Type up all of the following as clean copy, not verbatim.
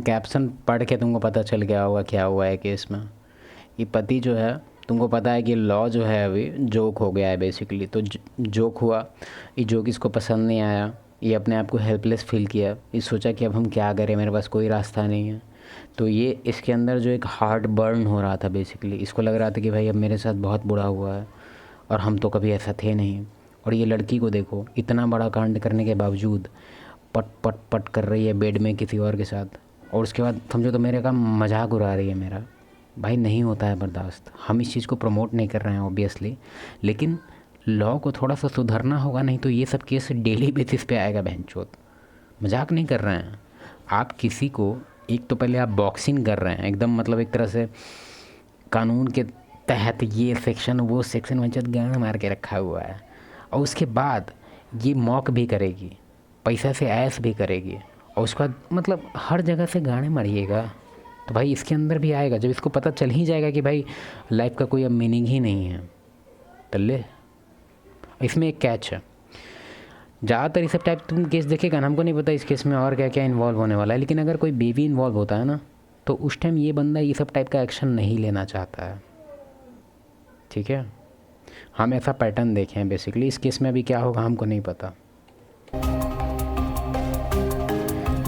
Caption पढ़ के तुमको पता चल गया होगा क्या हुआ है केस में। ये पति जो है, तुमको पता है कि लॉ जो है अभी जोक हो गया है बेसिकली। तो जोक हुआ, ये जोक इसको पसंद नहीं आया, ये अपने आप को हेल्पलेस फील किया, ये सोचा कि अब हम क्या करें, मेरे पास कोई रास्ता नहीं है। तो ये इसके अंदर जो एक हार्ट बर्न हो रहा था बेसिकली, इसको लग रहा था कि भाई अब मेरे साथ बहुत बुरा हुआ है और हम तो कभी ऐसा थे नहीं। और ये लड़की को देखो, इतना बड़ा कांड करने के बावजूद पट पट पट कर रही है बेड में किसी और के साथ, और उसके बाद समझो तो मेरे का मजाक उड़ा रही है मेरा। भाई नहीं होता है बर्दाश्त। हम इस चीज़ को प्रमोट नहीं कर रहे हैं ऑब्वियसली, लेकिन लॉ को थोड़ा सा सुधरना होगा, नहीं तो ये सब केस डेली बेसिस पे आएगा बहनचोद। मजाक नहीं कर रहे हैं। आप किसी को, एक तो पहले आप बॉक्सिंग कर रहे हैं एकदम, मतलब एक तरह से कानून के तहत ये सेक्शन वो सेक्शन वंचत गाना मार के रखा हुआ है, और उसके बाद ये मॉक भी करेगी, पैसा से ऐश भी करेगी, और उसके बाद मतलब हर जगह से गाने मारिएगा। तो भाई इसके अंदर भी आएगा, जब इसको पता चल ही जाएगा कि भाई लाइफ का कोई अब मीनिंग ही नहीं है। तल्ले इसमें एक कैच है, ज़्यादातर इस सब टाइप तुम केस देखेगा ना, हमको नहीं पता इस केस में और क्या क्या इन्वॉल्व होने वाला है, लेकिन अगर कोई बेबी इन्वॉल्व होता है ना, तो उस टाइम ये बंदा ये सब टाइप का एक्शन नहीं लेना चाहता है। ठीक है, हम ऐसा पैटर्न देखे हैं बेसिकली। इस केस में अभी क्या होगा हमको नहीं पता,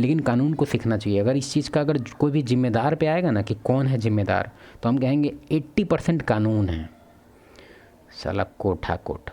लेकिन कानून को सीखना चाहिए। अगर इस चीज़ का अगर कोई भी जिम्मेदार पे आएगा ना कि कौन है जिम्मेदार, तो हम कहेंगे 80% कानून है, साला कोठा कोठ।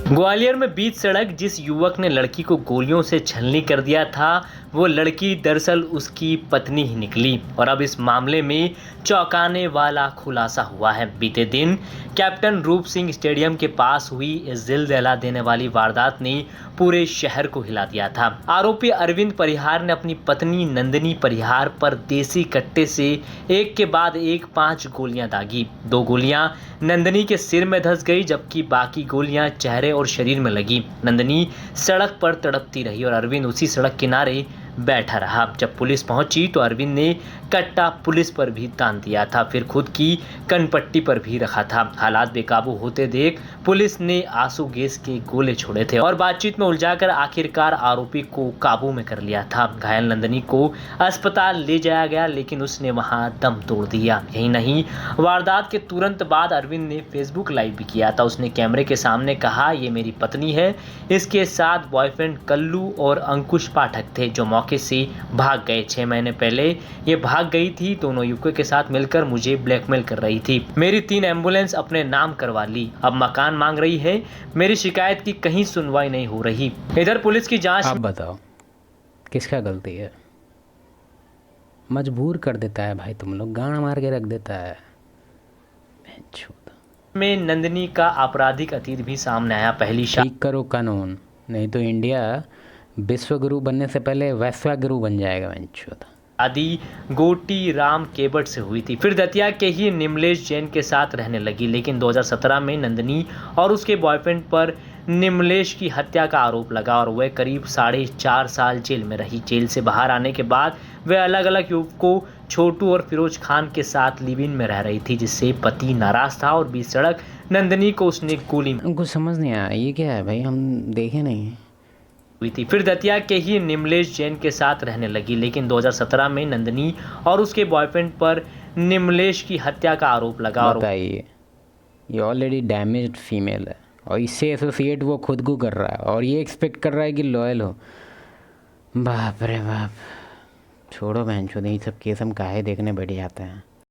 ग्वालियर में बीच सड़क जिस युवक ने लड़की को गोलियों से छलनी कर दिया था, वो लड़की दरअसल उसकी पत्नी ही निकली। और अब इस मामले में चौंकाने वाला खुलासा हुआ है। बीते दिन कैप्टन रूप सिंह स्टेडियम के पास हुई इस दिल दहला देने वाली वारदात ने पूरे शहर को हिला दिया था। आरोपी अरविंद परिहार ने अपनी पत्नी नंदिनी परिहार पर देसी कट्टे से एक के बाद एक 5 गोलियां दागी। 2 गोलियां नंदिनी के सिर में धंस गई, जबकि बाकी गोलियां चेहरे और शरीर में लगी। नंदिनी सड़क पर तड़पती रही और अरविंद उसी सड़क किनारे बैठा रहा। जब पुलिस पहुंची तो अरविंद ने कट्टा पुलिस पर भी तान दिया था, फिर खुद की कनपट्टी पर भी रखा था। हालात बेकाबू होते देख पुलिस ने आंसू गैस के गोले छोड़े थे और बातचीत में उलझाकर आखिरकार आरोपी को काबू में कर लिया था। घायल नंदिनी को अस्पताल ले जाया गया, लेकिन उसने वहां दम तोड़ दिया। यही नहीं, वारदात के तुरंत बाद अरविंद ने फेसबुक लाइव भी किया था। उसने कैमरे के सामने कहा, ये मेरी पत्नी है, इसके साथ बॉयफ्रेंड कल्लू और अंकुश पाठक थे जो मौके से भाग गए। 6 महीने पहले ये भाग गई थी। दोनों युवकों के साथ मिलकर मुझे ब्लैकमेल कर रही थी। मेरी 3 एम्बुलेंस अपने नाम करवा ली, अब मकान मांग रही है। मेरी शिकायत की कहीं सुनवाई नहीं हो रही। इधर पुलिस की जांच। आप बताओ किसका गलती है? मजबूर कर देता है भाई, तुम लोग गाना मार के रख देता है। में नंदिनी का आपराधिक अतीत भी सामने आया। पहली ठीक करो कानून, नहीं तो इंडिया विश्व गुरु बनने से पहले वैश्वा गुरु बन जाएगा। शादी गोटी राम केवट से हुई थी, फिर दतिया के ही निमलेश जैन के साथ रहने लगी। लेकिन 2017 में नंदिनी और उसके बॉयफ्रेंड पर निमलेश की हत्या का आरोप लगा और वह करीब 4.5 साल जेल में रही। जेल से बाहर आने के बाद वह अलग अलग युवकों छोटू और फिरोज खान के साथ लिव इन में रह रही थी, जिससे पति नाराज था और बीच सड़क नंदिनी को उसने गोली उनको समझ नहीं आया ये क्या है भाई, हम देखे नहीं हुई थी। फिर दतिया के ही निमलेश जैन के साथ रहने लगी। लेकिन 2017 में नंदिनी और उसके बॉयफ्रेंड पर निमलेश की हत्या का आरोप लगा। और बताइए, ये ऑलरेडी डैमेज्ड फीमेल है और इससे एसोसिएट वो खुद को कर रहा है और ये एक्सपेक्ट कर रहा है कि लॉयल हो। बाप रे बाप, छोड़ो बहन छोड़, ये सब केस हम काहे देखने बैठ जाते हैं।